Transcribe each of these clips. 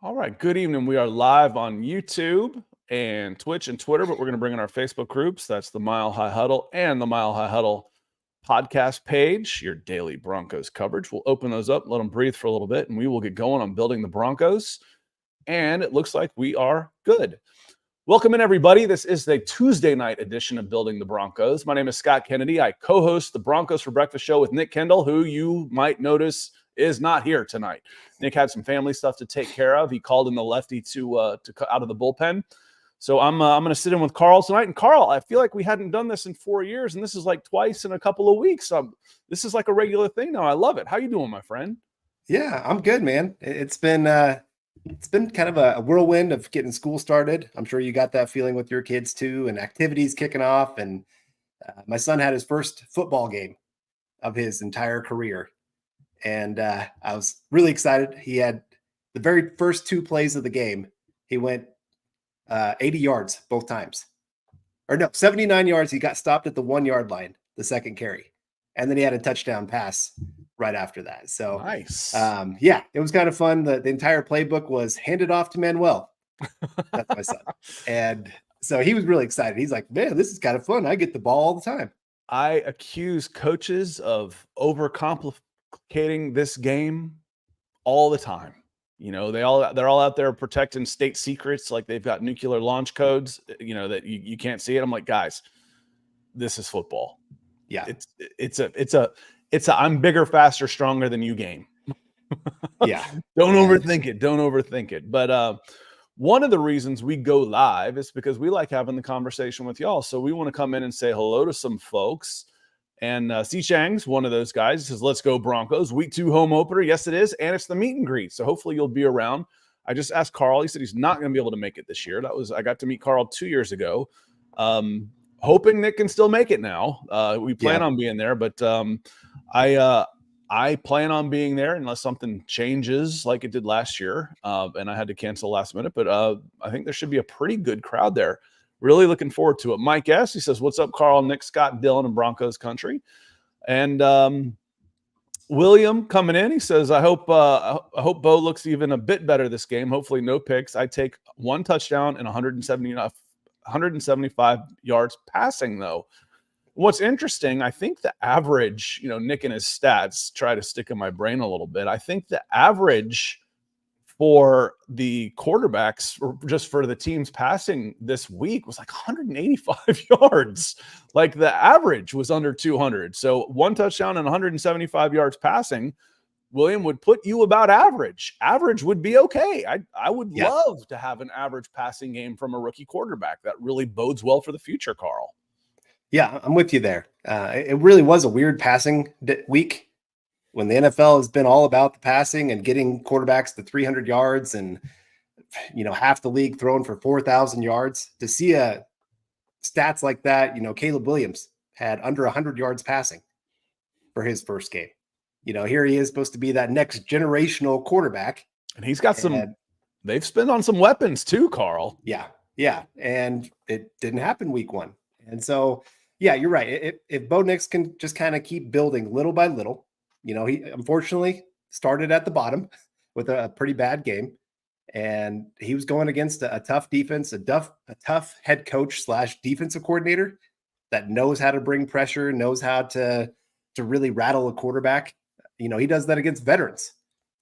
All right. Good evening. We are live on YouTube and Twitch and Twitter, but we're going to bring in our Facebook groups. That's the Mile High Huddle and the Mile High Huddle podcast page, your daily Broncos coverage. We'll open those up, let them breathe for a little bit, and we will get going on building the Broncos. And it looks like we are good. Welcome in, everybody. This is the Tuesday night edition of Building the Broncos. My name is Scott Kennedy. I co-host the Broncos for Breakfast show with Nick Kendall, who you might notice is not here tonight. Nick had some family stuff to take care of. He called in the lefty to out of the bullpen. So I'm going to sit in with Carl tonight. And Carl, I feel like we hadn't done this in 4 years, and this is like twice in a couple of weeks. This is like a regular thing now. I love it. How you doing, my friend? Yeah, I'm good, man. It's been kind of a whirlwind of getting school started. I'm sure you got that feeling with your kids too, and activities kicking off. And my son had his first football game of his entire career. And I was really excited. He had the very first two plays of the game. He went 80 yards both times. Or no, 79 yards. He got stopped at the 1 yard line, the second carry. And then he had a touchdown pass right after that. So nice. Yeah, it was kind of fun. The entire playbook was handed off to Manuel. That's my son. And so he was really excited. He's like, man, this is kind of fun. I get the ball all the time. I accuse coaches of overcomplicating this game all the time. You know, they're all out there protecting state secrets, like they've got nuclear launch codes, you know, that you can't see it. I'm like, guys, this is football. Yeah. It's a I'm bigger, faster, stronger than you game. Yeah. Don't overthink it. Don't overthink it. But one of the reasons we go live is because we like having the conversation with y'all. So we want to come in and say hello to some folks. And C. Chang's one of those guys. He says, let's go Broncos. Week 2 home opener. Yes, it is. And it's the meet and greet. So hopefully you'll be around. I just asked Carl. He said he's not going to be able to make it this year. I got to meet Carl 2 years ago. Hoping Nick can still make it now. We plan on being there, but I plan on being there unless something changes like it did last year. And I had to cancel last minute, but I think there should be a pretty good crowd there. Really looking forward to it. Mike S. He says, what's up, Carl, Nick, Scott, Dylan, and Broncos country. And William coming in. He says, I hope Bo looks even a bit better this game. Hopefully no picks. I take 1 touchdown and 175 yards passing, though. What's interesting, I think the average, you know, Nick and his stats try to stick in my brain a little bit. I think the average for the quarterbacks, or just for the teams passing this week, was like 185 yards. Like the average was under 200. So 1 touchdown and 175 yards passing, William, would put you about average. Average would be okay. I would love to have an average passing game from a rookie quarterback. That really bodes well for the future, Carl. Yeah, I'm with you there. It really was a weird passing week when the NFL has been all about the passing and getting quarterbacks to 300 yards and, you know, half the league throwing for 4,000 yards. To see stats like that, you know, Caleb Williams had under 100 yards passing for his first game. You know, here he is supposed to be that next generational quarterback. And he's got they've spent on some weapons too, Carl. Yeah. Yeah. And it didn't happen week 1. And so, yeah, you're right. If Bo Nix can just kind of keep building little by little, you know, he unfortunately started at the bottom with a pretty bad game. And he was going against a tough defense, a tough head coach / defensive coordinator that knows how to bring pressure, knows how to really rattle a quarterback. You know, he does that against veterans.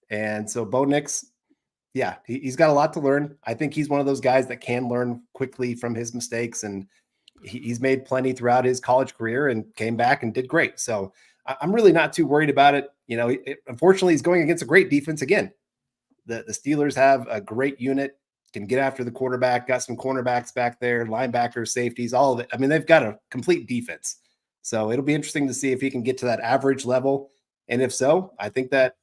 And so Bo Nix, yeah, he's got a lot to learn. I think he's one of those guys that can learn quickly from his mistakes. And he's made plenty throughout his college career and came back and did great. So I'm really not too worried about it. You know, unfortunately, he's going against a great defense again. The Steelers have a great unit, can get after the quarterback, got some cornerbacks back there, linebackers, safeties, all of it. I mean, they've got a complete defense. So it'll be interesting to see if he can get to that average level. And if so, I think that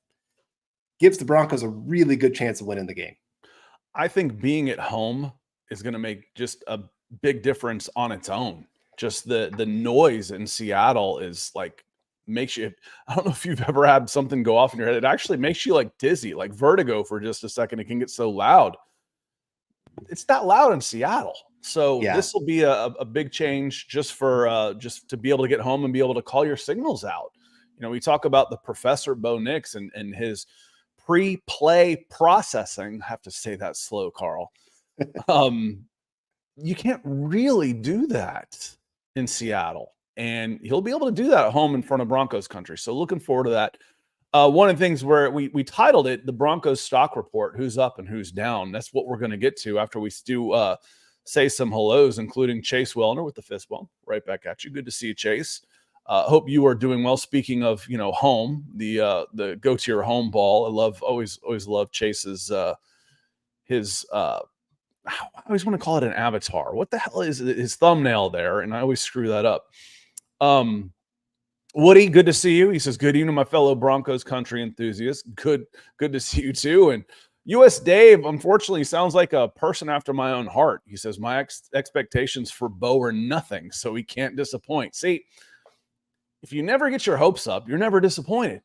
gives the Broncos a really good chance of winning the game. I think being at home is going to make just a big difference on its own. Just the noise in Seattle is like, makes you, I don't know if you've ever had something go off in your head. It actually makes you like dizzy, like vertigo for just a second. It can get so loud. It's not loud in Seattle. So this will be a big change just for just to be able to get home and be able to call your signals out. You know, we talk about the Professor Bo Nix and his pre-play processing. I have to say that slow, Carl. You can't really do that in Seattle, and he'll be able to do that at home in front of Broncos country. So looking forward to that. One of the things where we titled it the Broncos stock report, who's up and who's down. That's what we're going to get to after we do say some hellos, including Chase Wellner with the fist bump. Right back at you. Good to see you, Chase. Hope you are doing well. Speaking of, home, the go to your home ball. I always love Chase's I always want to call it an avatar. What the hell is his thumbnail there? And I always screw that up. Woody, good to see you. He says, good evening, my fellow Broncos country enthusiasts. Good to see you too. And US Dave, unfortunately, sounds like a person after my own heart. He says, my expectations for Bo are nothing, so he can't disappoint. See, if you never get your hopes up, you're never disappointed.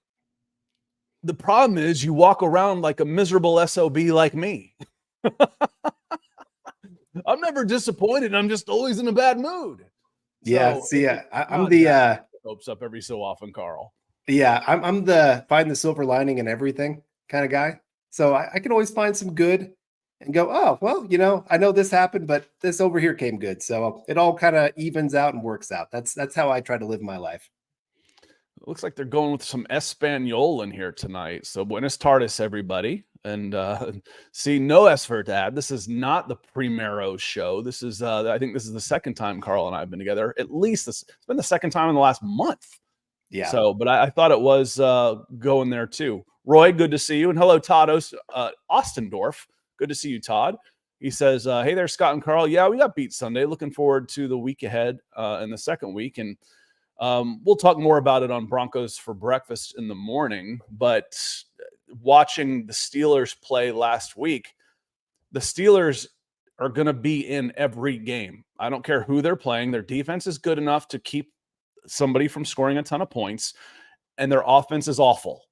The problem is you walk around like a miserable SOB like me. I'm never disappointed. I'm just always in a bad mood. Yeah. So, see, I'm the hopes up every so often, Carl. Yeah, I'm the find the silver lining in everything kind of guy. So I can always find some good and go, oh, well, I know this happened, but this over here came good. So it all kind of evens out and works out. That's how I try to live my life. It looks like they're going with some Espanol in here tonight. So buenas tardes, everybody. And see, no S for dad. This is not the Primero show. This is, I think this is the second time Carl and I have been together. At least it's been the second time in the last month. Yeah. So, but I thought it was going there too. Roy, good to see you. And hello, Todd Ostendorf. Good to see you, Todd. He says, hey there, Scott and Carl. Yeah, we got beat Sunday. Looking forward to the week ahead in the second week. And we'll talk more about it on Broncos for breakfast in the morning. But watching the Steelers play last week, the Steelers are going to be in every game. I don't care who they're playing. Their defense is good enough to keep somebody from scoring a ton of points, and their offense is awful.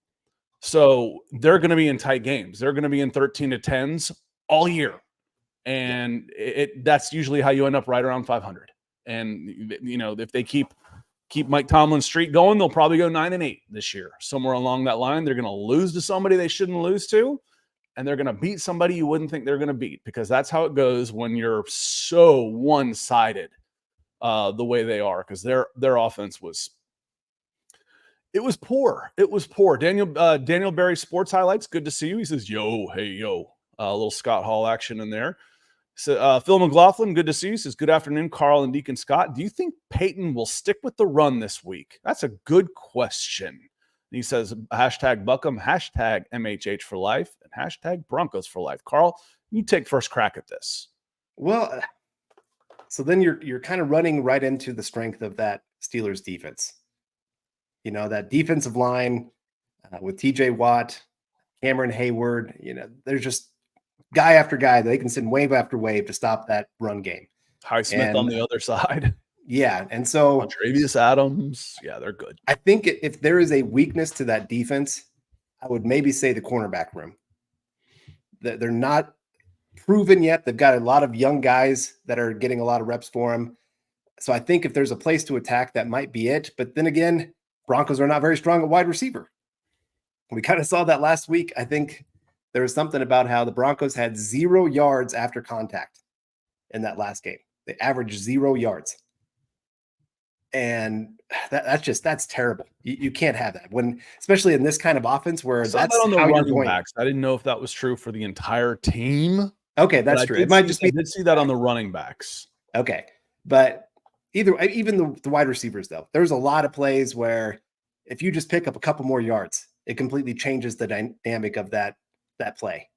So they're going to be in tight games. They're going to be in 13-10s all year. And that's usually how you end up right around 500. And, if they keep Mike Tomlin's streak going, they'll probably go 9-8 this year. Somewhere along that line, they're going to lose to somebody they shouldn't lose to, and they're going to beat somebody you wouldn't think they're going to beat, because that's how it goes when you're so one-sided the way they are, because their offense was poor. It was poor. Daniel Berry Sports Highlights, good to see you. He says, yo, hey, yo. A little Scott Hall action in there. So, Phil McLaughlin, good to see you. Says, good afternoon, Carl and Deacon Scott. Do you think Payton will stick with the run this week? That's a good question. He says, hashtag Buckham, hashtag MHH for life, and hashtag Broncos for life. Carl, you take first crack at this. Well, so then you're kind of running right into the strength of that Steelers defense. That defensive line with TJ Watt, Cameron Hayward, there's just guy after guy. They can send wave after wave to stop that run game. Highsmith on the other side. Yeah. And so Travius Adams. Yeah, they're good. I think if there is a weakness to that defense, I would maybe say the cornerback room. They're not proven yet. They've got a lot of young guys that are getting a lot of reps for them. So I think if there's a place to attack, that might be it. But then again, Broncos are not very strong at wide receiver. We kind of saw that last week. I think there was something about how the Broncos had 0 yards after contact in that last game. They averaged 0 yards. And that's terrible. You can't have that, especially in this kind of offense where that's that on the how you're running going. backs. I didn't know if that was true for the entire team. Okay, that's true. It might just be. I did see that on the running backs. Okay, but even the wide receivers, though, there's a lot of plays where if you just pick up a couple more yards, it completely changes the dynamic of that play,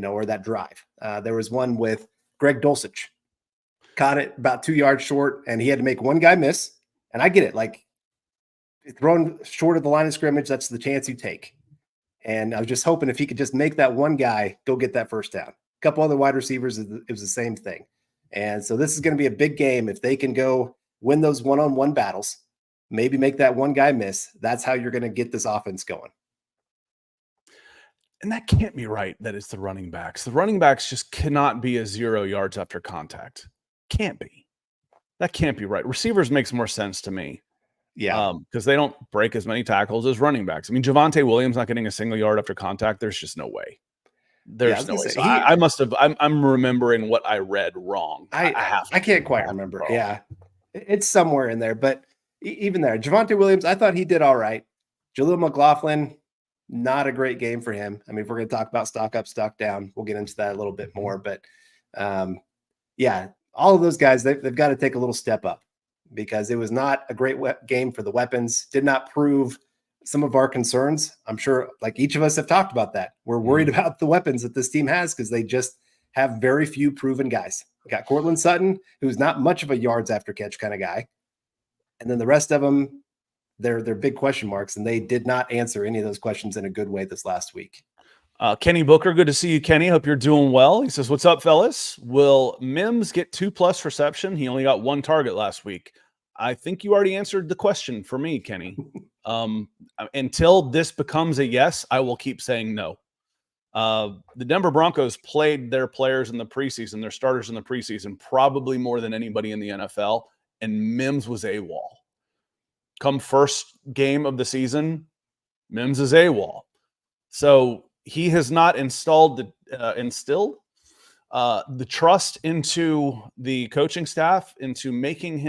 or that drive. There was one with Greg Dulcich, caught it about 2 yards short, and he had to make one guy miss. And I get it, like throwing short of the line of scrimmage, that's the chance you take. And I was just hoping if he could just make that one guy go get that first down. A couple other wide receivers, it was the same thing. And so this is going to be a big game. If they can go win those one-on-one battles, maybe make that one guy miss, that's how you're going to get this offense going. And that can't be right, that it's the running backs. The running backs just cannot be a 0 yards after contact. Can't be. That can't be right. Receivers makes more sense to me. Yeah. Because they don't break as many tackles as running backs. I mean, Javonte Williams not getting a single yard after contact. There's just no way. Yeah, I There's was no gonna way. say So I must have. I'm remembering what I read wrong. I have. I can't quite remember. Yeah, it's somewhere in there, but even there, Javonte Williams, I thought he did all right. Jaleel McLaughlin, not a great game for him. I mean, if we're going to talk about stock up, stock down, we'll get into that a little bit more. But yeah, all of those guys, they've got to take a little step up because it was not a great game for the weapons. Did not prove some of our concerns. I'm sure, like each of us have talked about that. We're worried about the weapons that this team has because they just have very few proven guys. We got Cortland Sutton, who's not much of a yards after catch kind of guy. And then the rest of them, they're big question marks, and they did not answer any of those questions in a good way this last week. Kenny Booker, good to see you, Kenny. Hope you're doing well. He says, "What's up, fellas? Will Mims get 2+ reception? He only got 1 target last week." I think you already answered the question for me, Kenny. Until this becomes a yes, I will keep saying no. The Denver Broncos played their players in the preseason, their starters in the preseason, probably more than anybody in the NFL, and Mims was AWOL. Come first game of the season, Mims is AWOL. So he has not instilled the trust into the coaching staff, into making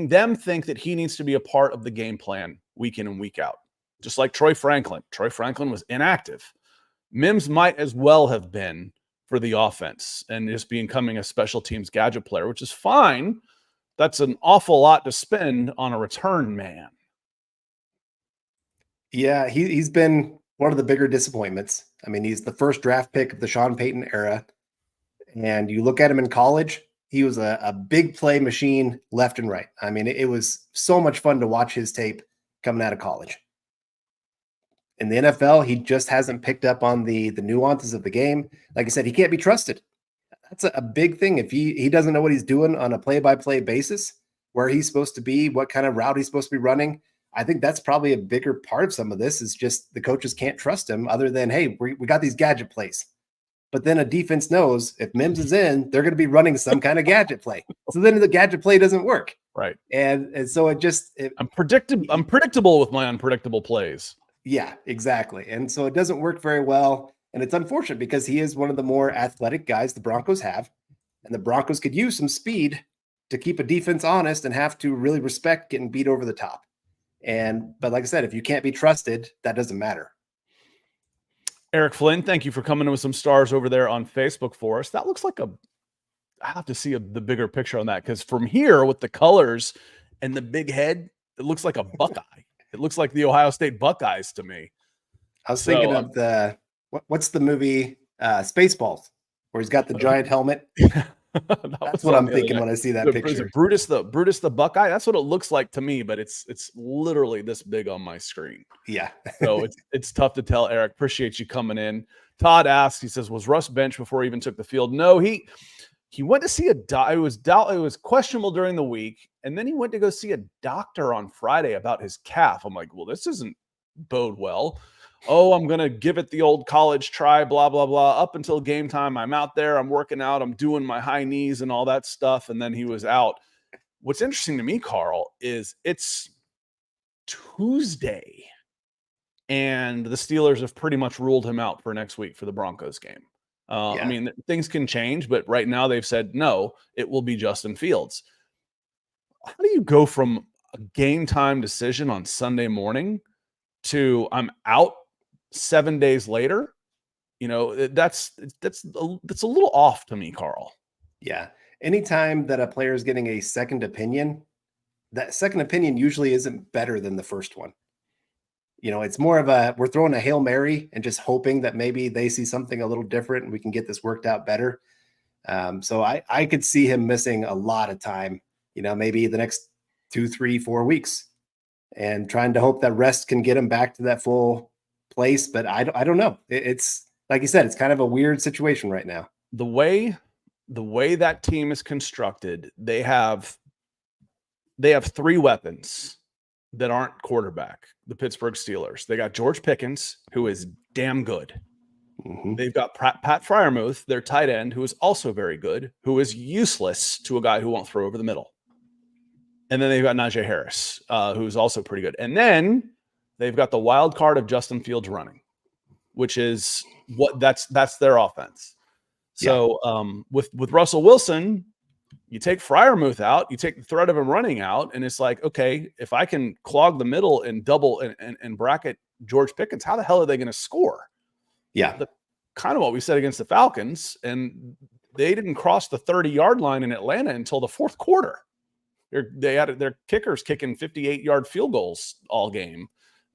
them think that he needs to be a part of the game plan week in and week out. Just like Troy Franklin. Troy Franklin was inactive. Mims might as well have been for the offense and just becoming a special teams gadget player, which is fine. That's an awful lot to spend on a return man. Yeah, he's been one of the bigger disappointments. I mean, he's the first draft pick of the Sean Payton era. And you look at him in college, he was a big play machine left and right. I mean, it was so much fun to watch his tape coming out of college. In the NFL, he just hasn't picked up on the nuances of the game. Like I said, he can't be trusted. That's a big thing. If he doesn't know what he's doing on a play-by-play basis, where he's supposed to be, what kind of route he's supposed to be running, I think that's probably a bigger part of some of this is just the coaches can't trust him other than, hey, we got these gadget plays. But then a defense knows if Mims is in, they're going to be running some kind of gadget play. So then the gadget play doesn't work. Right. And so I'm predictable with my unpredictable plays. Yeah, exactly. And so it doesn't work very well. And it's unfortunate because he is one of the more athletic guys the Broncos have. And the Broncos could use some speed to keep a defense honest and have to really respect getting beat over the top. But like I said, if you can't be trusted, that doesn't matter. Eric Flynn, thank you for coming in with some stars over there on Facebook for us. That looks like I have to see the bigger picture on that because from here with the colors and the big head, it looks like a Buckeye. It looks like the Ohio State Buckeyes to me. I was thinking of what's the movie Spaceballs, where he's got the giant helmet. That's what I'm thinking when I see that picture. Brutus the Buckeye. That's what it looks like to me, but it's literally this big on my screen. Yeah. So it's tough to tell. Eric, appreciate you coming in. Todd asks, he says, was Russ benched before he even took the field? No, he went to see it was questionable during the week, and then he went to go see a doctor on Friday about his calf. I'm like, well, this doesn't bode well. Oh, I'm going to give it the old college try, blah, blah, blah. Up until game time, I'm out there, I'm working out, I'm doing my high knees and all that stuff, and then he was out. What's interesting to me, Carl, is it's Tuesday, and the Steelers have pretty much ruled him out for next week for the Broncos game. I mean, things can change, but right now they've said, no, it will be Justin Fields. How do you go from a game time decision on Sunday morning to I'm out 7 days later? You know, that's a little off to me, Carl. Yeah. Anytime that a player is getting a second opinion, that second opinion usually isn't better than the first one. You know, it's more of we're throwing a Hail Mary and just hoping that maybe they see something a little different and we can get this worked out better. So I could see him missing a lot of time, you know, maybe the next 2, 3, 4 weeks, and trying to hope that rest can get him back to that full place. But I don't know. It's like you said, it's kind of a weird situation right now. The way that team is constructed, they have 3 weapons that aren't quarterback, the Pittsburgh Steelers. They got George Pickens, who is damn good. Mm-hmm. They've got Pat Freiermuth, their tight end, who is also very good, who is useless to a guy who won't throw over the middle. And then they've got Najee Harris, who's also pretty good. And then they've got the wild card of Justin Fields running, which is that's their offense. So with Russell Wilson, you take Freiermuth out, you take the threat of him running out, and it's like, okay, if I can clog the middle and double and bracket George Pickens, how the hell are they going to score? Yeah. Kind of what we said against the Falcons, and they didn't cross the 30-yard line in Atlanta until the fourth quarter. They had their kickers kicking 58-yard field goals all game,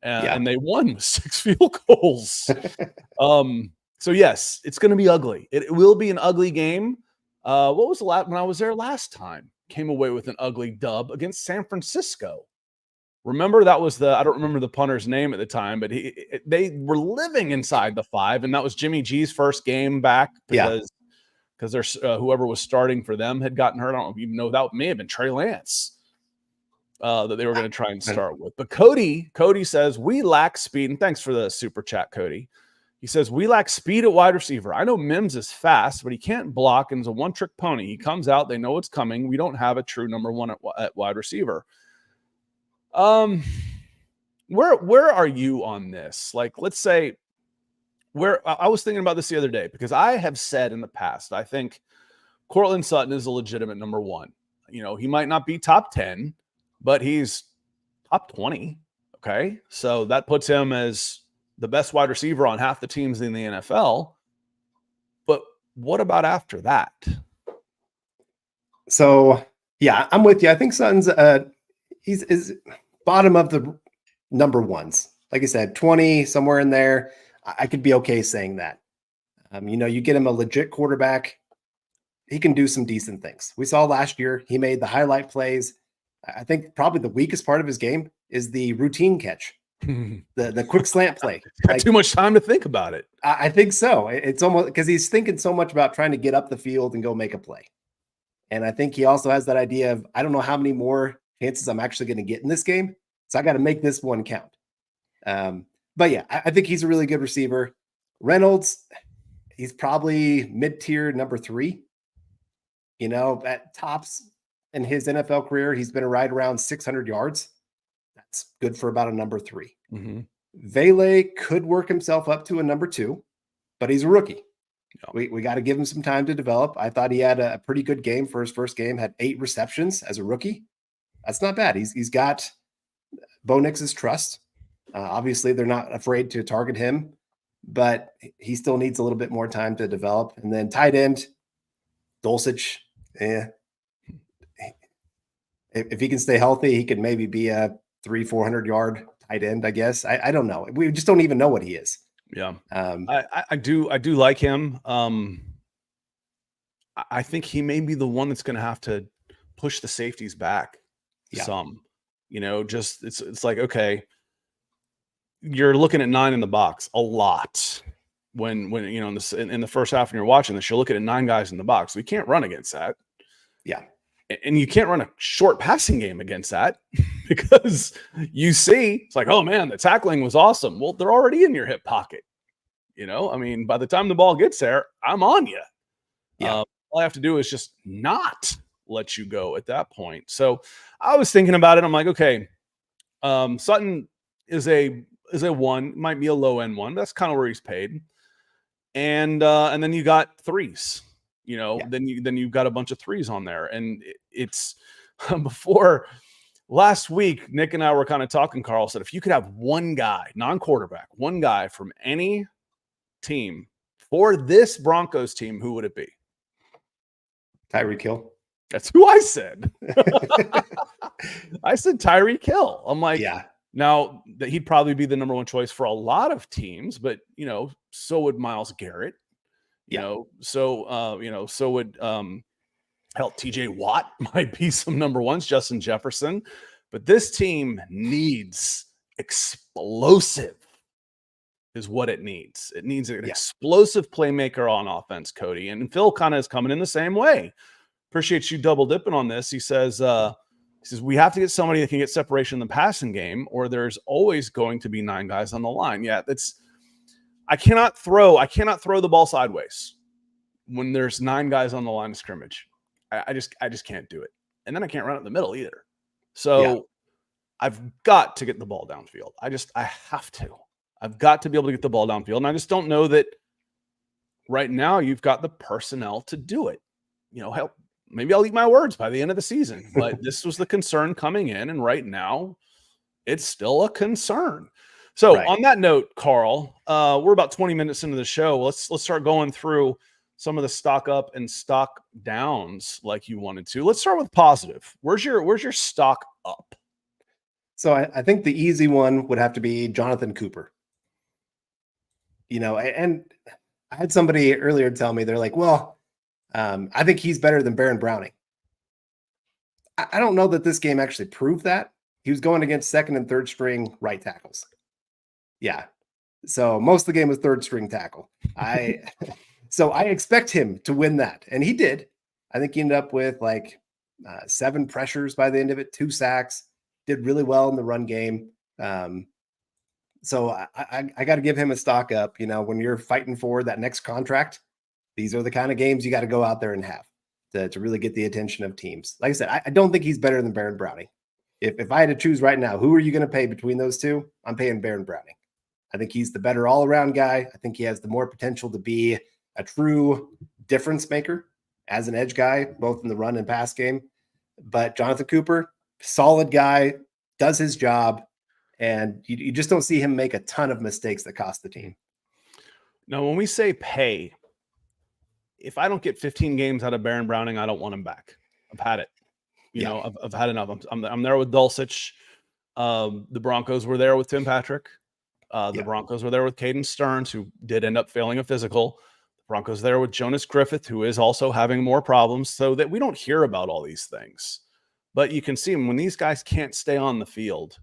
and they won with 6 field goals. So yes, it's going to be ugly. It will be an ugly game. What was the last when I was there last time? Came away with an ugly dub against San Francisco. Remember, that was I don't remember the punter's name at the time, but they were living inside the 5, and that was Jimmy G's first game back because there's whoever was starting for them had gotten hurt. I don't even know, that may have been Trey Lance that they were going to try and start with. But Cody says, we lack speed. And thanks for the super chat, Cody. He says, we lack speed at wide receiver. I know Mims is fast, but he can't block and is a one-trick pony. He comes out, they know it's coming. We don't have a true number one at wide receiver. Where are you on this? Like, let's say I was thinking about this the other day, because I have said in the past, I think Courtland Sutton is a legitimate number one. You know, he might not be top 10, but he's top 20. Okay. So that puts him as the best wide receiver on half the teams in the NFL. But what about after that? So yeah, I'm with you. I think Sutton's he's bottom of the number ones. Like I said, 20, somewhere in there. I could be okay saying that. You get him a legit quarterback, he can do some decent things. We saw last year, he made the highlight plays. I think probably the weakest part of his game is the routine catch, the quick slant play. Got too much time to think about it. I think so. It's almost because he's thinking so much about trying to get up the field and go make a play. And I think he also has that idea of, I don't know how many more chances I'm actually going to get in this game, so I got to make this one count. But yeah, I think he's a really good receiver. Reynolds, he's probably mid-tier number 3. At tops in his NFL career, he's been right around 600 yards. That's good for about a number 3. Mm-hmm. Vele could work himself up to a number 2, but he's a rookie. Yeah. We got to give him some time to develop. I thought he had a pretty good game for his first game, had 8 receptions as a rookie. That's not bad. He's got Bo Nix's trust. Obviously, they're not afraid to target him, but he still needs a little bit more time to develop. And then tight end, Dulcich, if he can stay healthy, he could maybe be a 300-400 yard tight end, I guess. I don't know. We just don't even know what he is. Yeah. I do like him. I think he may be the one that's going to have to push the safeties back some. It's like, okay, you're looking at 9 in the box a lot. When in the first half and you're watching this, you're looking at 9 guys in the box. We can't run against that. Yeah. And you can't run a short passing game against that because it's like, oh man, the tackling was awesome. Well, they're already in your hip pocket. By the time the ball gets there, I'm on you. Yeah. All I have to do is just not let you go at that point. So I was thinking about it. I'm like, okay, Sutton is a 1, might be a low end 1. That's kind of where he's paid. And then you got 3s. Then you've got a bunch of 3s on there. And it's before last week, Nick and I were kind of talking. Carl said, if you could have one guy, non-quarterback, one guy from any team for this Broncos team, who would it be? Tyreek Hill. That's who I said. I said Tyreek Hill. I'm like, yeah. Now that he'd probably be the number 1 choice for a lot of teams, but so would Myles Garrett. So would hell, TJ Watt might be some number 1s, Justin Jefferson. But this team needs explosive is what it needs. It needs an explosive playmaker on offense, Cody. And Phil kind of is coming in the same way. Appreciate you double dipping on this. He says, we have to get somebody that can get separation in the passing game, or there's always going to be 9 guys on the line. Yeah, I cannot throw the ball sideways when there's 9 guys on the line of scrimmage. I just can't do it. And then I can't run it in the middle either. So I've got to get the ball downfield. I have to. I've got to be able to get the ball downfield. And I just don't know that right now you've got the personnel to do it. Help. Maybe I'll eat my words by the end of the season, but this was the concern coming in. And right now it's still a concern. So on that note, Carl, we're about 20 minutes into the show. Let's start going through some of the stock up and stock downs like you wanted to. Let's start with positive. Where's your stock up? So I think the easy one would have to be Jonathan Cooper. And I had somebody earlier tell me, they're like, well, I think he's better than Baron Browning. I don't know that this game actually proved that. He was going against second and third string right tackles. Yeah. So most of the game was third string tackle. So I expect him to win that. And he did. I think he ended up with 7 pressures by the end of it, 2 sacks, did really well in the run game. So I got to give him a stock up. When you're fighting for that next contract, these are the kind of games you got to go out there and have to really get the attention of teams. Like I said, I don't think he's better than Baron Browning. If I had to choose right now, who are you going to pay between those two? I'm paying Baron Browning. I think he's the better all-around guy. I think he has the more potential to be a true difference maker as an edge guy, both in the run and pass game. But Jonathan Cooper, solid guy, does his job, and you just don't see him make a ton of mistakes that cost the team. Now, when we say pay, if I don't get 15 games out of Baron Browning, I don't want him back. I've had it. I've had enough. I'm there with Dulcich. The Broncos were there with Tim Patrick. The Broncos were there with Caden Stearns, who did end up failing a physical. The Broncos there with Jonas Griffith, who is also having more problems, so that we don't hear about all these things. But you can see them when these guys can't stay on the field.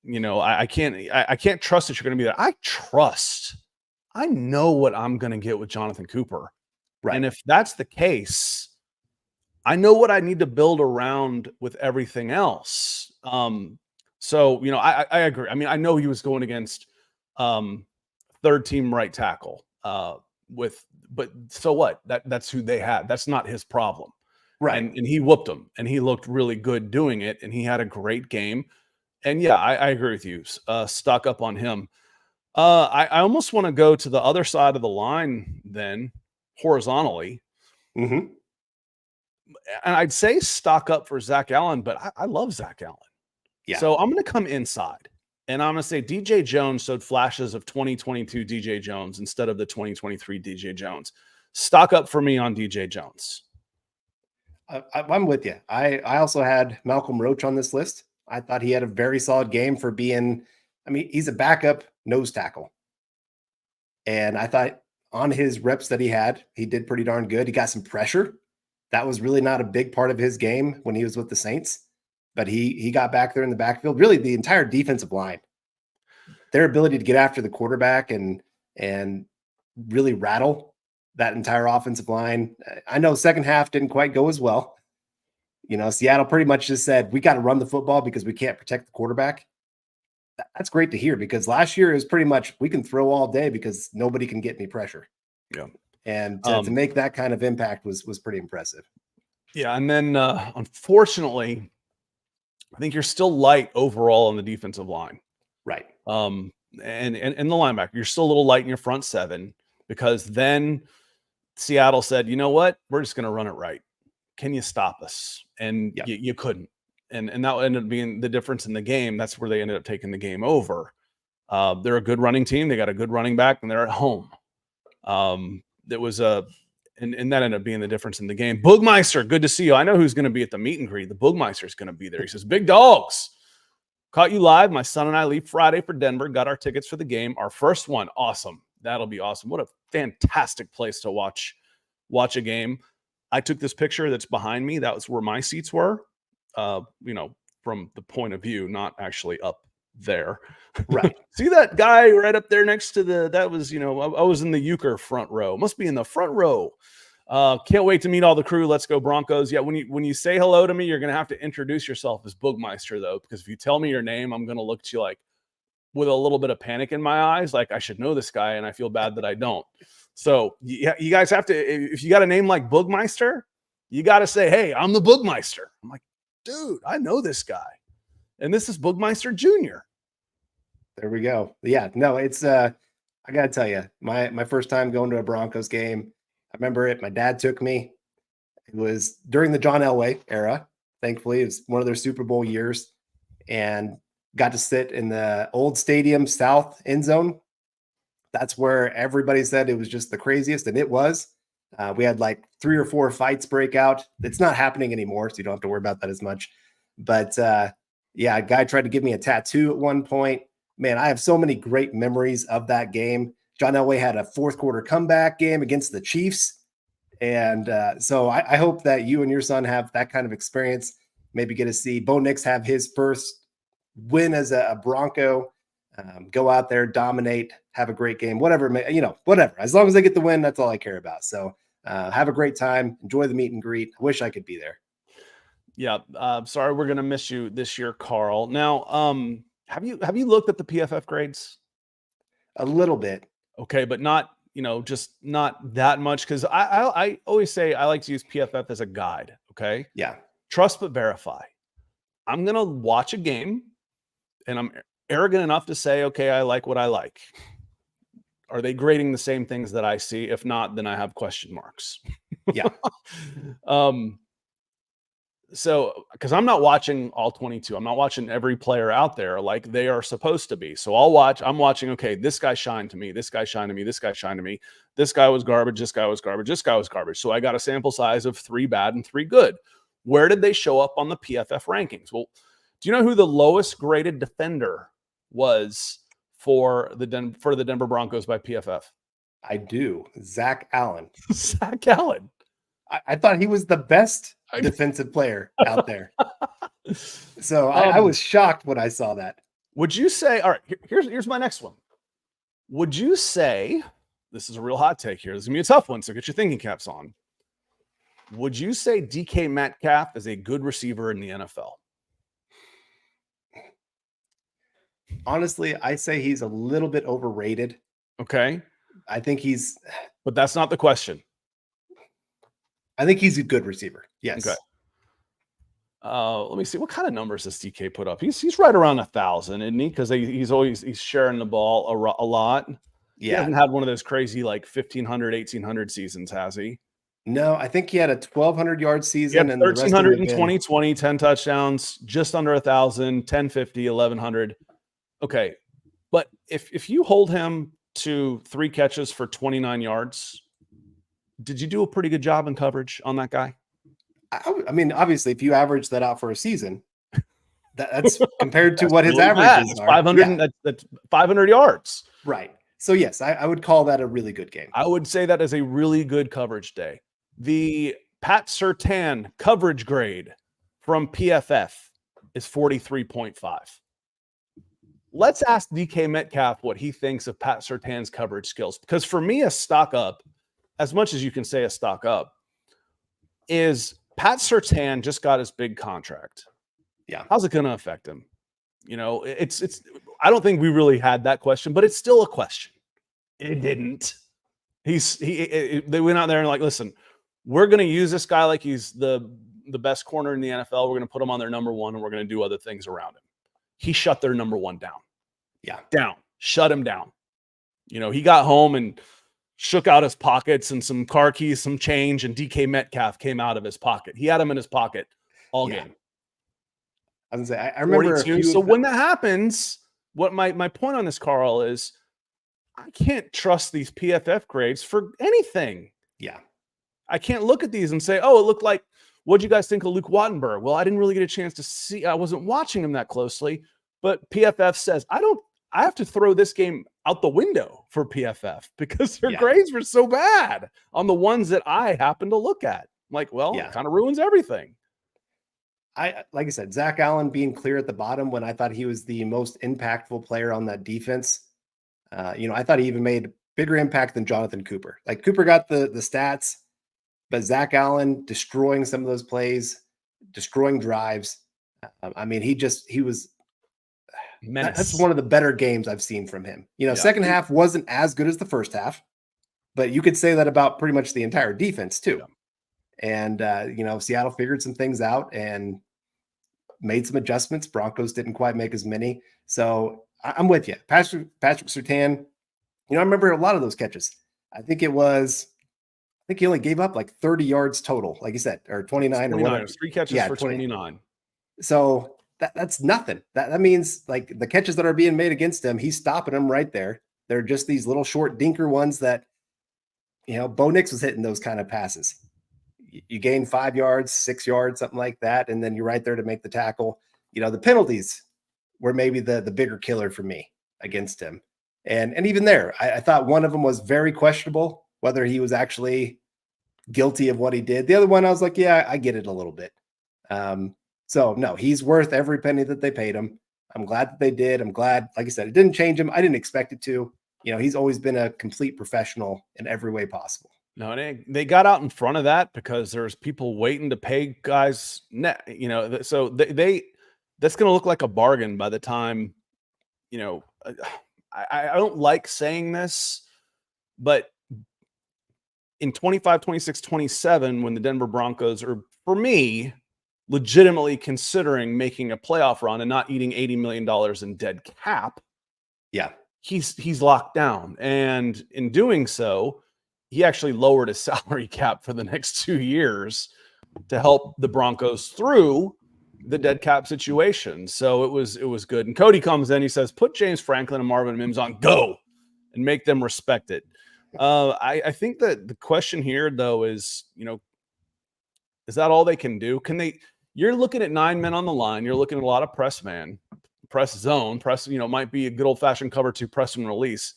I can't trust that you're going to be there. I know what I'm going to get with Jonathan Cooper. Right. And if that's the case, I know what I need to build around with everything else. So, I agree. I mean, I know he was going against third team right tackle but so what? That's who they had. That's not his problem. Right. And he whooped him, and he looked really good doing it, and he had a great game. And yeah, I agree with you. Stock up on him. I almost want to go to the other side of the line then, horizontally. Mm-hmm. And I'd say stock up for Zach Allen, but I love Zach Allen. Yeah. So I'm going to come inside, and I'm going to say DJ Jones showed flashes of 2022 DJ Jones instead of the 2023 DJ Jones. Stock up for me on DJ Jones. I'm with you. I also had Malcolm Roach on this list. I thought he had a very solid game for being, he's a backup nose tackle. And I thought on his reps that he had, he did pretty darn good. He got some pressure. That was really not a big part of his game when he was with the Saints, but he got back there in the backfield. Really, the entire defensive line, their ability to get after the quarterback and really rattle that entire offensive line. I know second half didn't quite go as well. Seattle pretty much just said, we got to run the football because we can't protect the quarterback. That's great to hear, because last year it was pretty much, we can throw all day because nobody can get any pressure. Yeah. And to make that kind of impact was pretty impressive. Yeah. And then unfortunately, I think you're still light overall on the defensive line. Right. And the linebacker, you're still a little light in your front seven, because then Seattle said, you know what, we're just going to run it right. Can you stop us? And you couldn't. And that ended up being the difference in the game. That's where they ended up taking the game over. They're a good running team. They got a good running back, and they're at home. That was and that ended up being the difference in the game. Boogmeister, good to see you. I know who's going to be at the meet and greet. The Boogmeister is going to be there. He says, big dogs. Caught you live. My son and I leave Friday for Denver. Got our tickets for the game. Our first one. Awesome. That'll be awesome. What a fantastic place to watch a game. I took this picture that's behind me. That was where my seats were, from the point of view, not actually up there. Right. See that guy right up there next to that was, I was in the Euchre front row. Must be in the front row. Can't wait to meet all the crew. Let's go Broncos. Yeah. When you say hello to me, you're going to have to introduce yourself as Boogmeister, though, because if you tell me your name, I'm going to look at you like with a little bit of panic in my eyes. Like, I should know this guy, and I feel bad that I don't. So you guys have to, if you got a name like Boogmeister, you got to say, hey, I'm the Boogmeister. I'm like, dude, I know this guy. And this is Boogmeister Jr. There we go. Yeah, no, it's I gotta tell you, my first time going to a Broncos game, I remember it. My dad took me. It was during the John Elway era. Thankfully, it was one of their Super Bowl years, and got to sit in the old stadium south end zone. That's where everybody said it was just the craziest, and it was. We had like 3 or 4 fights break out. It's not happening anymore, so you don't have to worry about that as much. But yeah, a guy tried to give me a tattoo at one point. Man, I have so many great memories of that game. John Elway had a fourth quarter comeback game against the Chiefs. And so I hope that you and your son have that kind of experience. Maybe get to see Bo Nix have his first win as a Bronco. Go out there, dominate, have a great game, whatever, whatever. As long as they get the win, that's all I care about. So have a great time. Enjoy the meet and greet. I wish I could be there. Yeah. Sorry, we're going to miss you this year, Carl. Now, have you looked at the PFF grades? A little bit. Okay, but not, just not that much. Cause I always say I like to use PFF as a guide. Okay. Yeah. Trust, but verify. I'm going to watch a game and I'm arrogant enough to say, okay, I like what I like. Are they grading the same things that I see? If not, then I have question marks. Yeah. So, because I'm not watching all 22, I'm not watching every player out there like they are supposed to be. So I'm watching, okay, this guy shined to me, this guy shined to me, this guy shined to me, this guy was garbage, this guy was garbage, this guy was garbage. So I got a sample size of 3 bad and 3 good. Where did they show up on the PFF rankings? Well, do you know who the lowest graded defender was for the Denver Broncos by PFF? I do. Zach Allen. Zach Allen. I thought he was the best defensive player out there. So I was shocked when I saw that. Would you say, all right, here's my next one. Would you say, this is a real hot take here, this is going to be a tough one, so get your thinking caps on. Would you say DK Metcalf is a good receiver in the NFL? Honestly, I say he's a little bit overrated. Okay. I think he's... But that's not the question. I think he's a good receiver. Yes. Okay. Let me see. What kind of numbers does DK put up? He's right around 1,000, isn't he? Because he's sharing the ball a lot. Yeah. He hasn't had one of those crazy like 1,500, 1,800 seasons, has he? No, I think he had a 1,200 yard season. And 1,300 in 2020, 10 touchdowns, just under 1,000, 1,050, 1,100. Okay. But if you hold him to 3 catches for 29 yards, did you do a pretty good job in coverage on that guy? I mean, obviously, if you average that out for a season, that's compared to what his really averages are. 500, that's 500 yards. Right. So, yes, I would call that a really good game. I would say that is a really good coverage day. The Pat Surtain coverage grade from PFF is 43.5. Let's ask DK Metcalf what he thinks of Pat Surtain's coverage skills. Because for me, a stock up, as much as you can say a stock up, is Pat Surtain just got his big contract. Yeah. How's it going to affect him? It's I don't think we really had that question, but it's still a question. It didn't. They went out there and like, listen, we're going to use this guy like he's the best corner in the NFL. We're going to put him on their number 1 and we're going to do other things around him. He shut their number 1 down. Yeah. Down. Shut him down. He got home and shook out his pockets and some car keys, some change, and DK Metcalf came out of his pocket. He had him in his pocket all game. I was gonna say, I remember. So when that happens, what my point on this, Carl, is I can't trust these PFF grades for anything. Yeah. I can't look at these and say, oh, it looked like, what'd you guys think of Luke Wattenberg? Well, I didn't really get a chance to see. I wasn't watching him that closely, but PFF says, I have to throw this game out the window for PFF because their grades were so bad on the ones that I happen to look at. I'm like, well, it kind of ruins everything. Like I said, Zach Allen being clear at the bottom when I thought he was the most impactful player on that defense. I thought he even made bigger impact than Jonathan Cooper. Like Cooper got the stats, but Zach Allen destroying some of those plays, destroying drives. I mean, he was menace. That's one of the better games I've seen from him. Second half wasn't as good as the first half, but you could say that about pretty much the entire defense too. And, Seattle figured some things out and made some adjustments. Broncos didn't quite make as many. So I'm with you. Patrick Surtain, I remember a lot of those catches. I think he only gave up like 30 yards total, like you said, or 29 or whatever. 3 catches for 29. So that's nothing. That means like the catches that are being made against him, he's stopping them right there. They're just these little short dinker ones that, Bo Nix was hitting those kind of passes. You gain 5 yards, 6 yards, something like that, and then you're right there to make the tackle. The penalties were maybe the bigger killer for me against him. And even there, I thought one of them was very questionable, whether he was actually guilty of what he did. The other one, I was like, yeah, I get it a little bit. So no, he's worth every penny that they paid him. I'm glad that they did. I'm glad, like I said, it didn't change him. I didn't expect it to. He's always been a complete professional in every way possible. No, they got out in front of that because there's people waiting to pay guys. So they that's going to look like a bargain by the time. I don't like saying this, but in 25, 26, 27, when the Denver Broncos are, for me, legitimately considering making a playoff run and not eating $80 million in dead cap. Yeah. He's locked down. And in doing so, he actually lowered his salary cap for the next 2 years to help the Broncos through the dead cap situation. So it was good. And Cody comes in, he says, put James Franklin and Marvin Mims on go and make them respect it. I think that the question here, though, is that all they can do? You're looking at 9 men on the line. You're looking at a lot of press zone, might be a good old fashioned cover 2 press and release.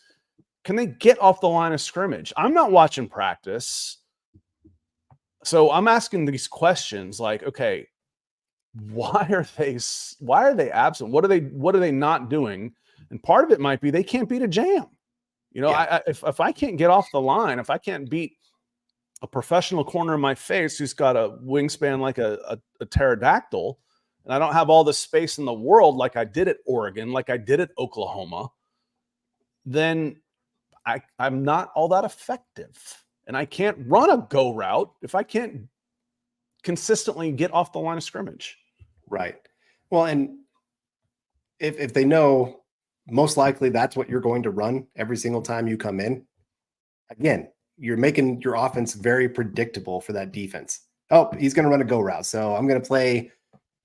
Can they get off the line of scrimmage? I'm not watching practice. So I'm asking these questions like, okay, why are they absent? What are they not doing? And part of it might be they can't beat a jam. If I can't get off the line, if I can't beat a professional corner in my face who's got a wingspan like a pterodactyl, and I don't have all the space in the world like I did at Oregon, like I did at Oklahoma, then I'm not all that effective. And I can't run a go route if I can't consistently get off the line of scrimmage. Right. Well, and if they know most likely that's what you're going to run every single time you come in, again, you're making your offense very predictable for that defense. Oh, he's going to run a go route. So I'm going to play,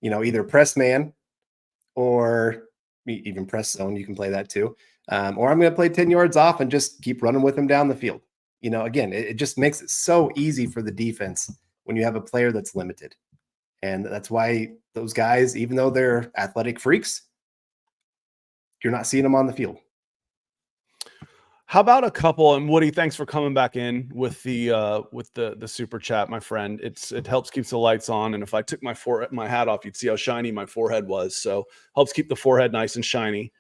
either press man or even press zone. You can play that too. Or I'm going to play 10 yards off and just keep running with him down the field. Again, it just makes it so easy for the defense when you have a player that's limited. And that's why those guys, even though they're athletic freaks, you're not seeing them on the field. How about a couple? And Woody, thanks for coming back in with the super chat, my friend. It helps keeps the lights on. And if I took my hat off, you'd see how shiny my forehead was. So helps keep the forehead nice and shiny.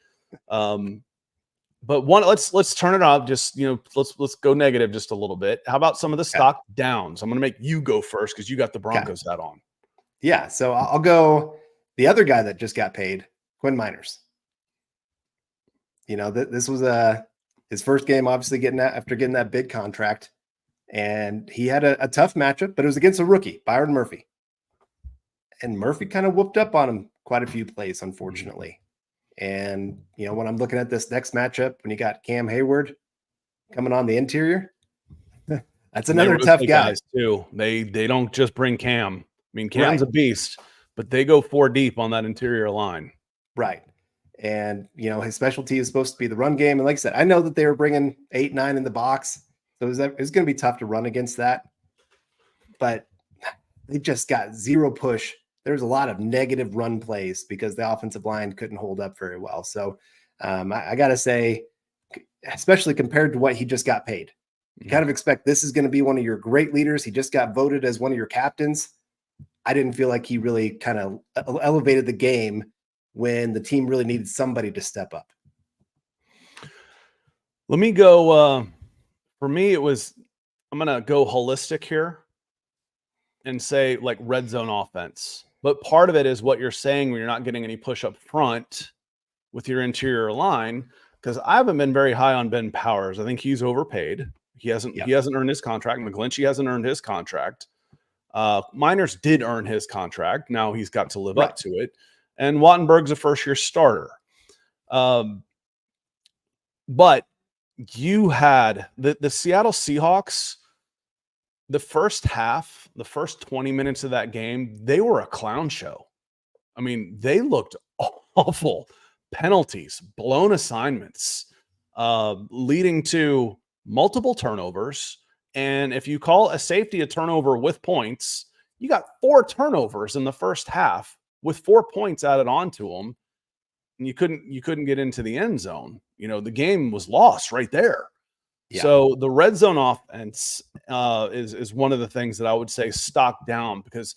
But let's turn it up. Just let's go negative just a little bit. How about some of the stock downs? I'm going to make you go first because you got the Broncos hat on. Yeah, so I'll go the other guy that just got paid, Quinn Miners. This was his first game, obviously after getting that big contract, and he had a tough matchup, but it was against a rookie, Byron Murphy, and Murphy kind of whooped up on him quite a few plays, unfortunately. And when I'm looking at this next matchup, when you got Cam Hayward coming on the interior, that's another tough guy too. They don't just bring Cam. I mean, Cam's a beast, but they go 4 deep on that interior line. Right. And, his specialty is supposed to be the run game. And like I said, I know that they were bringing 8, 9 in the box. So it was going to be tough to run against that. But they just got zero push. There's a lot of negative run plays because the offensive line couldn't hold up very well. So I got to say, especially compared to what he just got paid, you kind of expect this is going to be one of your great leaders. He just got voted as one of your captains. I didn't feel like he really kind of elevated the game when the team really needed somebody to step up. Let me go. For me, I'm going to go holistic here and say like red zone offense. But part of it is what you're saying when you're not getting any push up front with your interior line, because I haven't been very high on Ben Powers. I think he's overpaid. He hasn't earned his contract. McGlinchey hasn't earned his contract. Miners did earn his contract. Now he's got to live Right. up to it. And Wattenberg's a first-year starter. But you had the Seattle Seahawks, the first half, the first 20 minutes of that game, they were a clown show. I mean, they looked awful. Penalties, blown assignments, leading to multiple turnovers. And if you call a safety a turnover with points, you got 4 turnovers in the first half with 4 points added onto them. And you couldn't get into the end zone. The game was lost right there. Yeah. So the red zone offense is one of the things that I would say stock down, because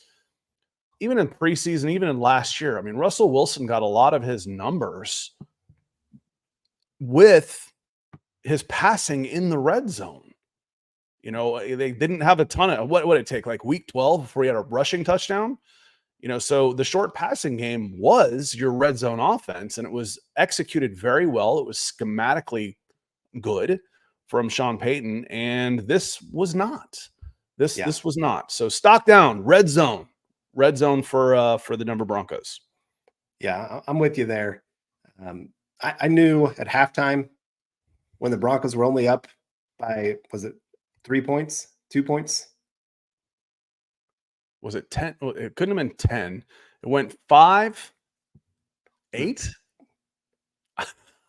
even in preseason, even in last year, I mean, Russell Wilson got a lot of his numbers with his passing in the red zone. They didn't have a ton of what would it take, like week 12 before he had a rushing touchdown? So the short passing game was your red zone offense, and it was executed very well. It was schematically good from Sean Payton, and this was not. This was not. So stock down, red zone for the Denver Broncos. Yeah, I'm with you there. I knew at halftime when the Broncos were only up by, was it 3 points, 2 points? Was it 10? It couldn't have been 10. It went 5, 8.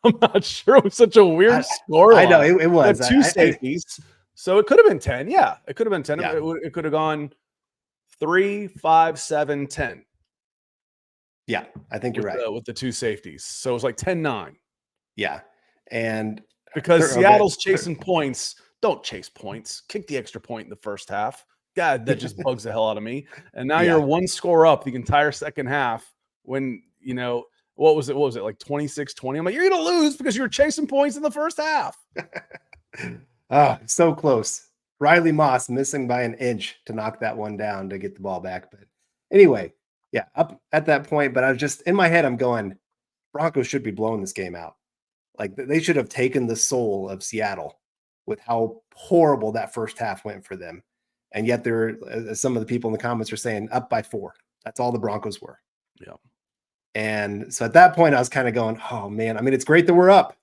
I'm not sure. It was such a weird score. I know it was. Two safeties. So it could have been 10. Yeah, it could have been 10. Yeah. It could have gone 3, 5, 7, 10. Yeah, I think you're right. With the 2 safeties. So it was like 10-9. Yeah. And because Seattle's chasing points, don't chase points. Kick the extra point in the first half. God, that just bugs the hell out of me. And now you're 1 score up the entire second half when, what was it? Like 26-20? I'm like, you're going to lose because you were chasing points in the first half. So close. Riley Moss missing by an inch to knock that one down to get the ball back. But anyway, yeah, up at that point. But I was just in my head, I'm going, Broncos should be blowing this game out. Like they should have taken the soul of Seattle with how horrible that first half went for them. And yet there, as some of the people in the comments are saying, up by 4. That's all the Broncos were. Yeah. And so at that point, I was kind of going, oh man, I mean, it's great that we're up,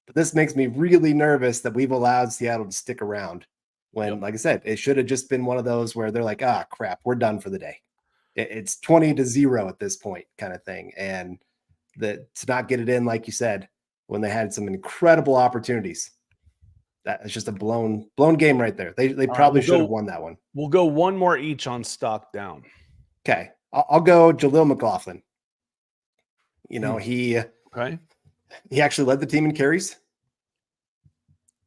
but this makes me really nervous that we've allowed Seattle to stick around when, like I said, it should have just been one of those where they're like, crap, we're done for the day. It's 20-0 at this point kind of thing. And to not get it in, like you said, when they had some incredible opportunities. That's just a blown game right there. They probably should have won that one. We'll go one more each on stock down. Okay. I'll go Jaleel McLaughlin. He actually led the team in carries.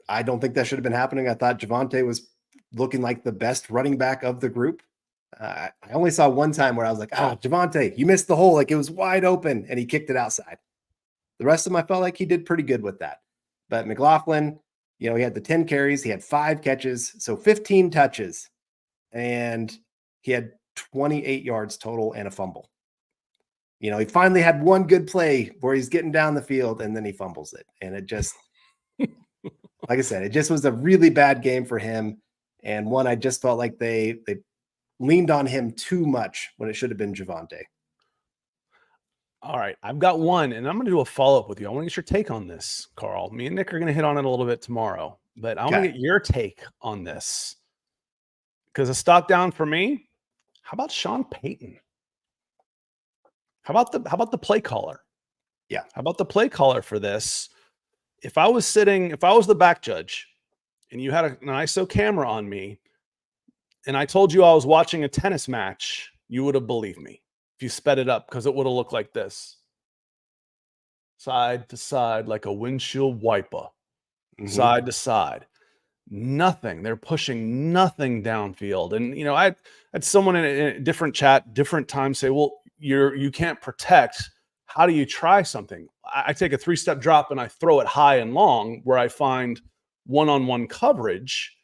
I don't think that should have been happening. I thought Javonte was looking like the best running back of the group. I only saw one time where I was like, Javonte, you missed the hole. Like it was wide open and he kicked it outside. The rest of them, I felt like he did pretty good with that. But McLaughlin, he had the 10 carries. He had 5 catches, so 15 touches. And he had 28 yards total and a fumble. He finally had one good play where he's getting down the field and then he fumbles it. And it just, like I said, it just was a really bad game for him. And one I just felt like they leaned on him too much when it should have been Javonte. All right, I've got one, and I'm going to do a follow-up with you. I want to get your take on this, Carl. Me and Nick are going to hit on it a little bit tomorrow, but I want to get your take on this. Because a stock down for me, how about Sean Payton? How about the play caller? Yeah. How about the play caller for this? If I was the back judge and you had an ISO camera on me and I told you I was watching a tennis match, you would have believed me if you sped it up, because it would have looked like this. Side to side like a windshield wiper. Side to side. Nothing. They're pushing nothing downfield. And, I had someone in a different chat, different time say, well, you can't protect. How do you try something? I take a 3-step drop and I throw it high and long where I find one-on-one coverage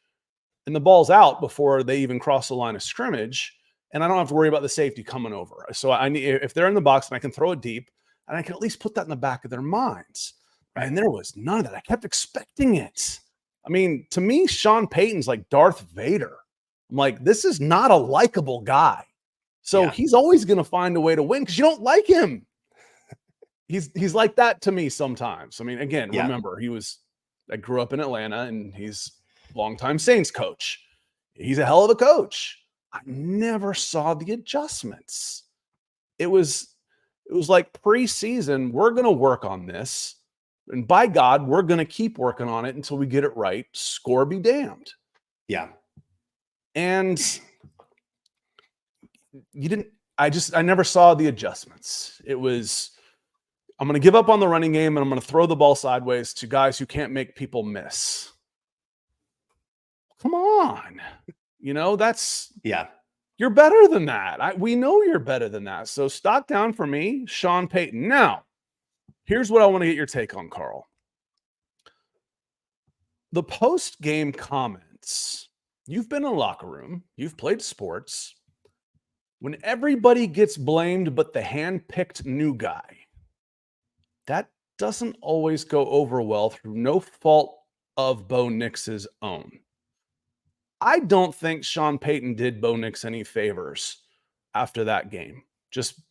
and the ball's out before they even cross the line of scrimmage. And I don't have to worry about the safety coming over. So if they're in the box and I can throw it deep, and I can at least put that in the back of their minds. Right? And there was none of that. I kept expecting it. I mean, to me, Sean Payton's like Darth Vader I'm like, this is not a likable guy. So Yeah. he's always going to find a way to win because you don't like him. He's like that to me sometimes. I mean, again, Yeah. remember, I grew up in Atlanta and he's longtime Saints coach. He's a hell of a coach. I never saw the adjustments. It was like preseason, we're going to work on this. And by God, we're going to keep working on it until we get it right. Score be damned. Yeah. And I never saw the adjustments. It was, I'm going to give up on the running game and I'm going to throw the ball sideways to guys who can't make people miss. Come on. You're better than that. We know you're better than that. So stock down for me, Sean Payton. Now, here's what I want to get your take on, Carl. The post-game comments. You've been in a locker room. You've played sports. When everybody gets blamed but the hand-picked new guy, that doesn't always go over well through no fault of Bo Nix's own. I don't think Sean Payton did Bo Nix any favors after that game. Just,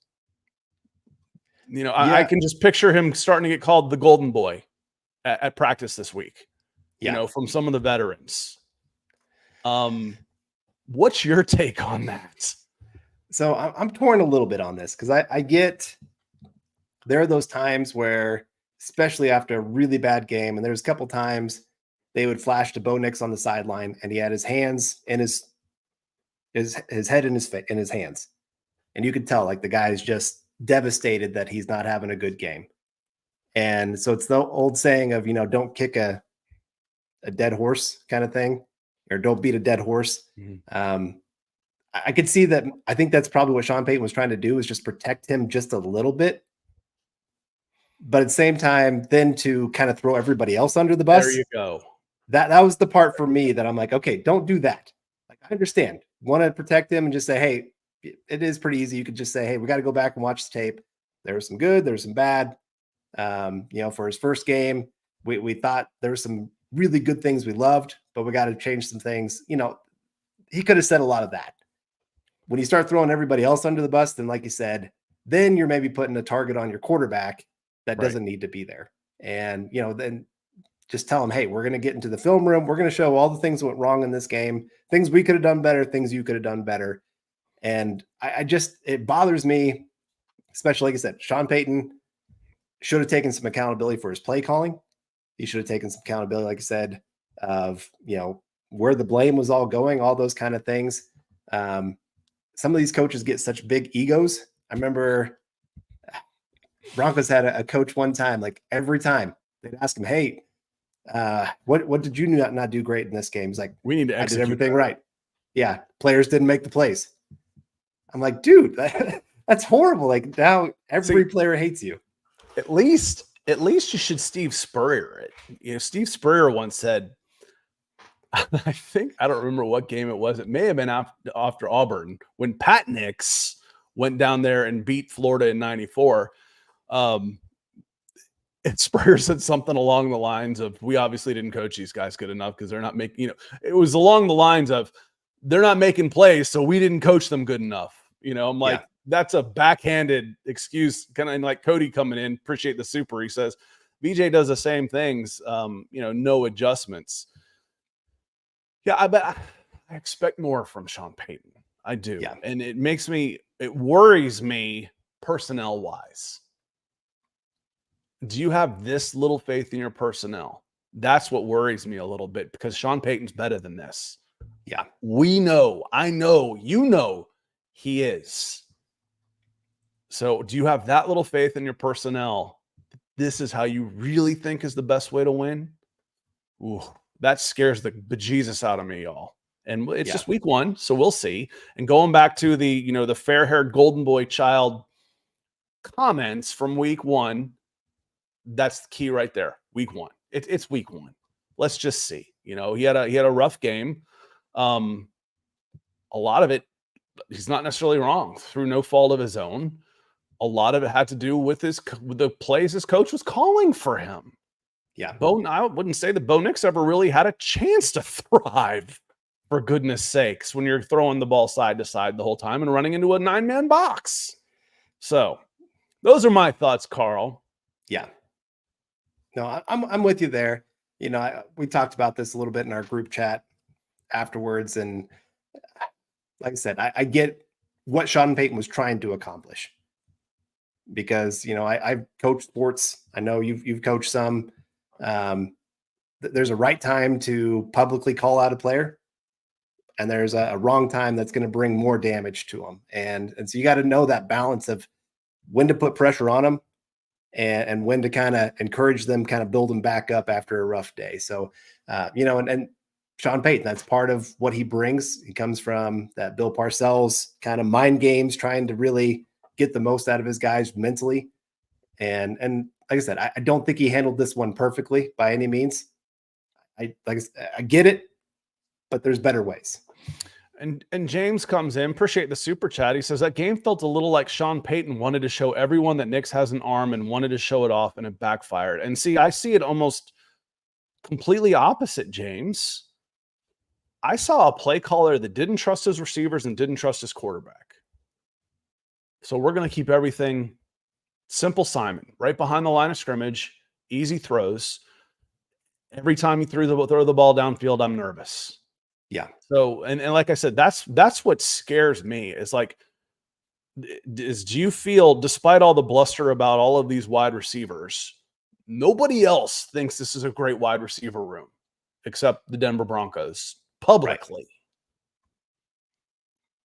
I can just picture him starting to get called the golden boy at practice this week, from some of the veterans. What's your take on that? So I'm torn a little bit on this because I get there are those times where, especially after a really bad game, and there's a couple times they would flash to Bo Nix on the sideline, and he had his hands in his head in his hands, and you could tell like the guy is just devastated that he's not having a good game. And so it's the old saying of don't kick a dead horse kind of thing, or don't beat a dead horse. Mm-hmm. I could see that. I think that's probably what Sean Payton was trying to do, is just protect him just a little bit. But at the same time, then to kind of throw everybody else under the bus. There you go. That was the part for me that I'm like, okay, don't do that. Like, I understand. Want to protect him and just say, hey, it is pretty easy. You could just say, hey, we got to go back and watch the tape. There was some good, there was some bad. For his first game, we thought there were some really good things we loved, but we got to change some things. He could have said a lot of that. When you start throwing everybody else under the bus, then like you said, then you're maybe putting a target on your quarterback that doesn't need to be there. And, then just tell him, hey, we're going to get into the film room. We're going to show all the things that went wrong in this game, things we could have done better, things you could have done better. And it bothers me, especially like I said, Sean Payton should have taken some accountability for his play calling. He should have taken some accountability, like I said, of, where the blame was all going, all those kind of things. Some of these coaches get such big egos. I remember Broncos had a coach one time, like every time they'd ask him, hey, what did you not do great in this game? He's like, we need to execute. I did everything right. Yeah. Players didn't make the plays. I'm like, dude, that's horrible. Like, now every player hates you. At least you should Steve Spurrier it. Steve Spurrier once said, I don't remember what game it was. It may have been after Auburn when Pat Nix went down there and beat Florida in 94. And Spurrier said something along the lines of, we obviously didn't coach these guys good enough because they're not making, it was along the lines of, they're not making plays, so we didn't coach them good enough. I'm like, that's a backhanded excuse, kind of like Cody coming in. Appreciate the super. He says, VJ does the same things, no adjustments. Yeah, I bet I expect more from Sean Payton. I do. Yeah. And it worries me personnel wise. Do you have this little faith in your personnel? That's what worries me a little bit, because Sean Payton's better than this. Yeah. I know, he is. So do you have that little faith in your personnel? This is how you really think is the best way to win? Ooh. That scares the bejesus out of me, y'all. And it's just week one, so we'll see. And going back to the fair-haired golden boy child comments from week one, that's the key right there. Week one. It's week one. Let's just see. He had a rough game. A lot of it, he's not necessarily wrong through no fault of his own. A lot of it had to do with the plays his coach was calling for him. Yeah, I wouldn't say that Bo Nix ever really had a chance to thrive. for goodness sakes, when you're throwing the ball side to side the whole time and running into a 9-man box. So those are my thoughts, Carl. Yeah. No, I'm with you there. We talked about this a little bit in our group chat afterwards. And like I said, I get what Sean Payton was trying to accomplish because, I've coached sports. I know you've coached some. There's a right time to publicly call out a player, and there's a wrong time that's going to bring more damage to them. And so you got to know that balance of when to put pressure on them and when to kind of encourage them, kind of build them back up after a rough day. So, and Sean Payton, that's part of what he brings. He comes from that Bill Parcells kind of mind games, trying to really get the most out of his guys mentally. And like I said, I don't think he handled this one perfectly by any means. I get it, but there's better ways. And James comes in, appreciate the super chat. He says that game felt a little like Sean Payton wanted to show everyone that Nix has an arm and wanted to show it off, and it backfired. And see, I see it almost completely opposite, James. I saw a play caller that didn't trust his receivers and didn't trust his quarterback. So we're going to keep everything simple Simon, right behind the line of scrimmage, easy throws. Every time you throw the ball downfield, I'm nervous. Yeah. So, and like I said, that's what scares me is like, do you feel, despite all the bluster about all of these wide receivers, nobody else thinks this is a great wide receiver room except the Denver Broncos publicly.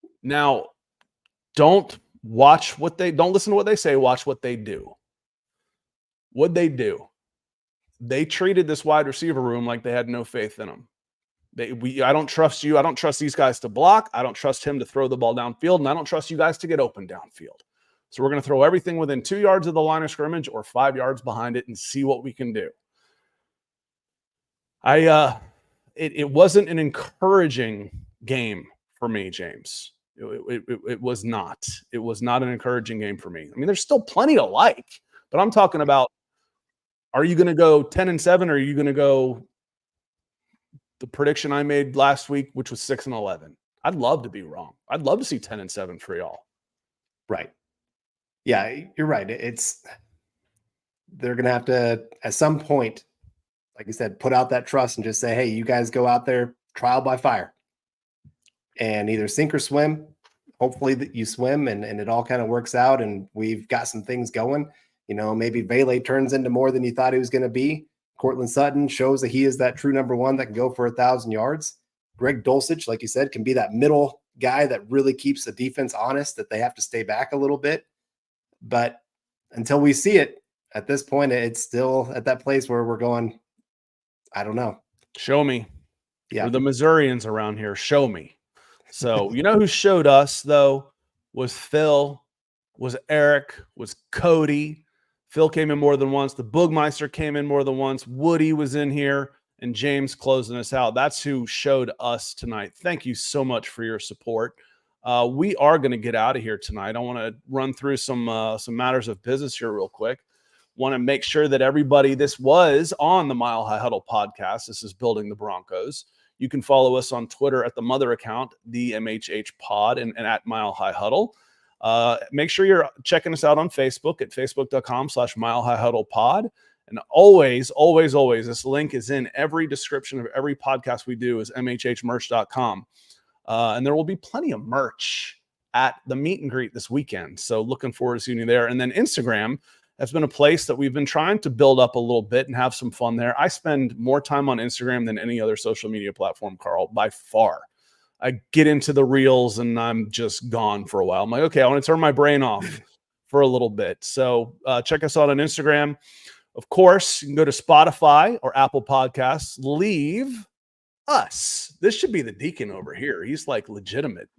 Right. Now, don't listen to what they say, watch what they do. What'd they do? They treated this wide receiver room like they had no faith in them. I don't trust you. I don't trust these guys to block. I don't trust him to throw the ball downfield, and I don't trust you guys to get open downfield. So we're going to throw everything within 2 yards of the line of scrimmage or 5 yards behind it and see what we can do. It wasn't an encouraging game for me, James. It was not. It was not an encouraging game for me. I mean, there's still plenty to like, but I'm talking about, are you going to go 10-7 or are you going to go the prediction I made last week, which was 6-11? I'd love to be wrong. I'd love to see 10-7 for y'all. Right. Yeah, you're right. They're going to have to, at some point, like you said, put out that trust and just say, hey, you guys go out there, trial by fire, and either sink or swim. Hopefully that you swim and it all kind of works out and we've got some things going. Maybe Vele turns into more than you thought he was going to be. Cortland Sutton shows that he is that true number one that can go for 1,000 yards. Greg Dulcich, like you said, can be that middle guy that really keeps the defense honest, that they have to stay back a little bit. But until we see it, at this point, it's still at that place where we're going, I don't know. Show me. Yeah. We're the Missourians around here. Show me. So, who showed us, though, was Phil, was Eric, was Cody. Phil came in more than once. The Boogmeister came in more than once. Woody was in here, and James closing us out. That's who showed us tonight. Thank you so much for your support. We are going to get out of here tonight. I want to run through some matters of business here real quick. Want to make sure that everybody, this was on the Mile High Huddle podcast. This is Building the Broncos. You can follow us on Twitter at the mother account, the MHH Pod, and at Mile High Huddle. Make sure you're checking us out on Facebook at facebook.com/Mile High Huddle Pod. And always, always, always, this link is in every description of every podcast we do is mhhmerch.com. And there will be plenty of merch at the meet and greet this weekend. So looking forward to seeing you there. And then Instagram has been a place that we've been trying to build up a little bit and have some fun there. I spend more time on Instagram than any other social media platform, Carl, by far. I get into the reels and I'm just gone for a while. I'm like, okay, I want to turn my brain off for a little bit. So check us out on Instagram. Of course, you can go to Spotify or Apple Podcasts. Leave us. This should be the deacon over here. He's like legitimate.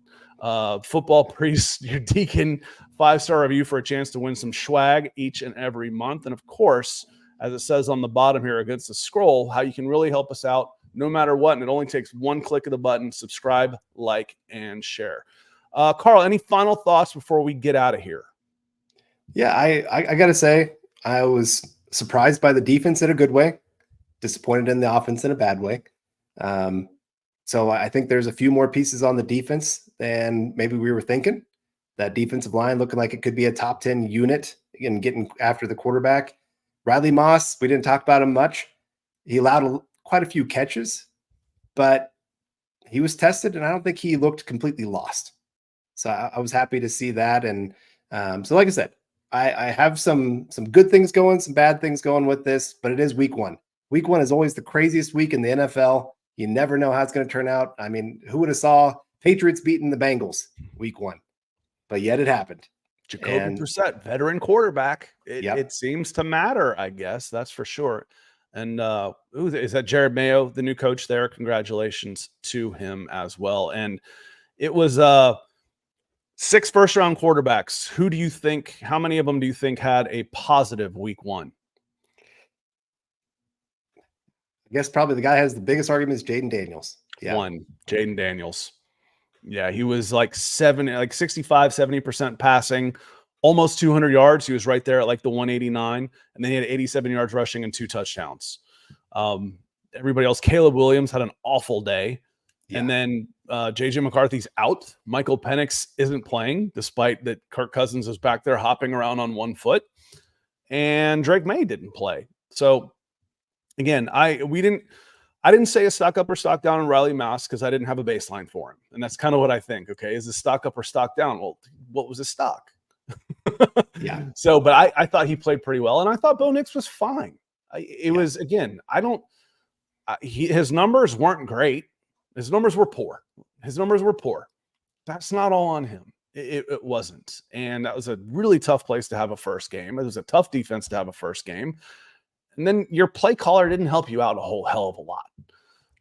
Football priest, your deacon, 5-star review for a chance to win some swag each and every month. And of course, as it says on the bottom here against the scroll, how you can really help us out no matter what. And it only takes one click of the button. Subscribe, like, and share. Carl, any final thoughts before we get out of here? Yeah, I got to say, I was surprised by the defense in a good way, disappointed in the offense in a bad way. So I think there's a few more pieces on the defense than maybe we were thinking. That defensive line looking like it could be a top 10 unit and getting after the quarterback. Riley Moss, we didn't talk about him much. He allowed quite a few catches, but he was tested, and I don't think he looked completely lost. So I was happy to see that. And so, like I said, I have some good things going, some bad things going with this, but it is week one. Week one is always the craziest week in the NFL. You never know how it's going to turn out. I mean, who would have saw Patriots beating the Bengals week one? But yet it happened. Jacoby Brissett, veteran quarterback. It seems to matter, I guess. That's for sure. And is that Jared Mayo, the new coach there? Congratulations to him as well. And it was 6 first-round quarterbacks. Who do you think, how many of them do you think had a positive week one? I guess probably the guy who has the biggest argument is Jaden Daniels. Yeah. Jaden Daniels. Yeah, he was like 65, 70% passing, almost 200 yards. He was right there at like the 189, and then he had 87 yards rushing and 2 touchdowns. Everybody else, Caleb Williams had an awful day. Yeah. And then JJ McCarthy's out. Michael Penix isn't playing, despite that Kirk Cousins is back there hopping around on one foot. And Drake May didn't play. So again, I didn't say a stock up or stock down on Riley Moss because I didn't have a baseline for him. And that's kind of what I think. Okay, is this stock up or stock down? Well, what was his stock? Yeah. So, but I thought he played pretty well, and I thought Bo Nix was fine. Was, again, his numbers weren't great. His numbers were poor. That's not all on him. It wasn't. And that was a really tough place to have a first game. It was a tough defense to have a first game. And then your play caller didn't help you out a whole hell of a lot. Right.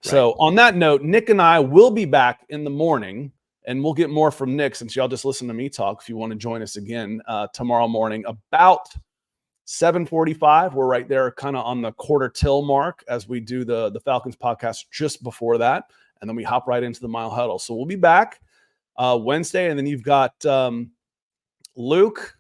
So on that note, Nick and I will be back in the morning, and we'll get more from Nick since y'all just listen to me talk. If you want to join us again tomorrow morning about 7:45, we're right there kind of on the quarter till mark as we do the Falcons podcast just before that. And then we hop right into the Mile Huddle. So we'll be back Wednesday. And then you've got Luke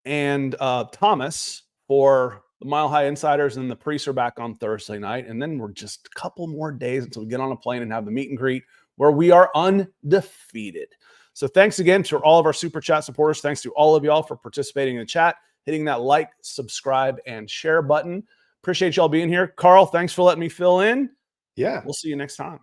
and Thomas for the Mile High Insiders, and the Priests are back on Thursday night. And then we're just a couple more days until we get on a plane and have the meet and greet where we are undefeated. So thanks again to all of our Super Chat supporters. Thanks to all of y'all for participating in the chat, hitting that like, subscribe, and share button. Appreciate y'all being here. Carl, thanks for letting me fill in. Yeah. We'll see you next time.